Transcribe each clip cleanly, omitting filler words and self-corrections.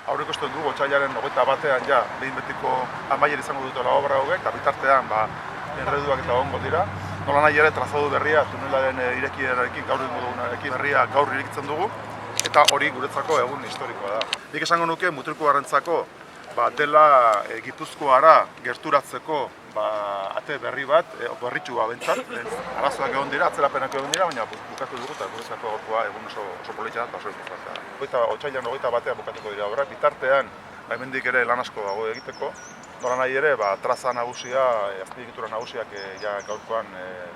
aurreikusten dugu otsailaren 21ean ja behin betiko amaiera izango dutela obra hauek, eta bitartean enreduak eta egongo dira. Nola nahi ere trazadu berria tunelaren irekierarekin, gaur egingo dugunarekin berria gaur irekitzen dugu, eta hori guretzako egun historikoa da. Nik esango nuke Mutrikuarrentzako dela Gipuzkoara gerturatzeko ate berri bat, berritxua bentsat, arazoak egon dira, atzerapenak egon dira, baina bukatu dugu eta guretzako gaurkoa egun oso politia eta oso importantea. Otsailean 21ean bukatuko dira obrak, bitartean hemendik ere lan asko dago egiteko. Nola nahi ere, traza nagusia, azpiegitura nagusiak gaurkoan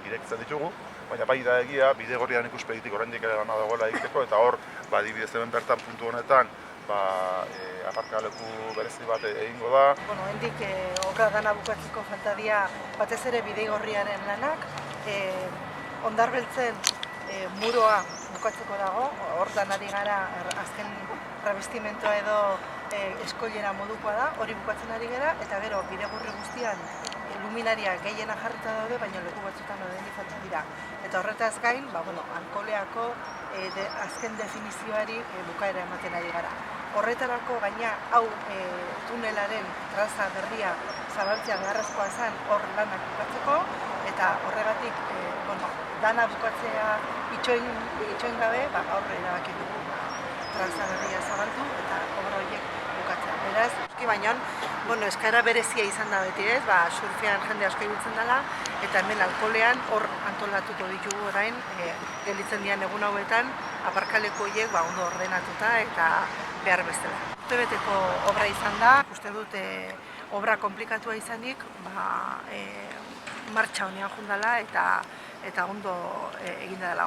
irekitzen ditugu, baina bai da egia, Bidegorrian ikuspegitik oraindik ere lana dagoela egiteko, eta hor, adibidez hemen bertan puntu honetan, aparkaleku berezi bat egingo da. Hendik obra dana bukatzeko falta dira batez ere Bidegorriaren lanak, Hondarbeltzen muroa bukatzeko dago, hor danari gara azken revestimentoa edo eskoilera modukoa da, hori bukatzen ari gara, eta gero Bidegorri guztian luminaria gehiena jarrita daude, baina leku batzutan oraindik falta dira. Eta horretaz gain, alkoholeako azken definizioari bukaera ematen ari gara. Horretarako gaina hau tunelaren traza berria zabaltzea beharrezkoa zen hor lanak bukatzeko, eta horregatik dana bukatzea itxoin gabe, aurre erabaki dugu traza berria zabaldu eta obra horiek bukatzea. Beraz, baina eskaera berezia izan da beti ez, surfean jende asko ibiltzen dela, eta hemen alkoholean hor antolatuko ditugu orain, gelditzen dian egun hauetan, aparkaleko horiek ondo ordenatuta eta behar bestela. Urtebeteko obra izan da, uste dut obra komplikatua izanik, martxa honean jundala eta ondo eginda dela,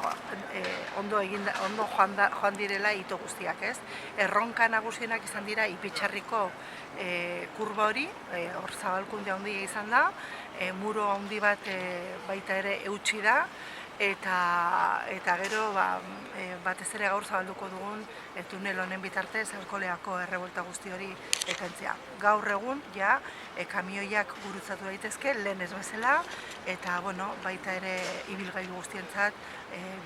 ondo joan direla hito guztiak, ez? Erronka nagusienak izan dira Ipitxarriko kurba hori, hor zabalkundea handia izan da, muro handi bat baita ere eutsi da, eta gero batez ere gaur zabalduko dugun tunel honen bitartez alkoholeako errebolta guzti hori etentzea. Gaur egun, kamioiak gurutzatu daitezke, lehen ez bezala, eta baita ere ibilgailu guztientzat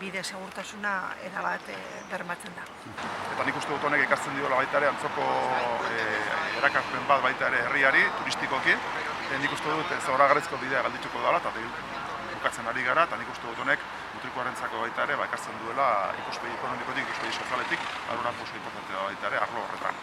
bide segurtasuna erabat bermatzen da. Eta nik uste dut honek ekartzen diola baita ere antzoko erakarpen bat baita ere herriari, turistikoki. Nik uste dut zoragarrizko bidea galdituko dela, eta bukatzen ari gara, eta nik uste dut honek Mutrikuarrentzako baita ere ekartzen duela ikuspegi ekonomikotik, ikuspegi sozialetik, aruna oso importantea baita ere arlo horretan.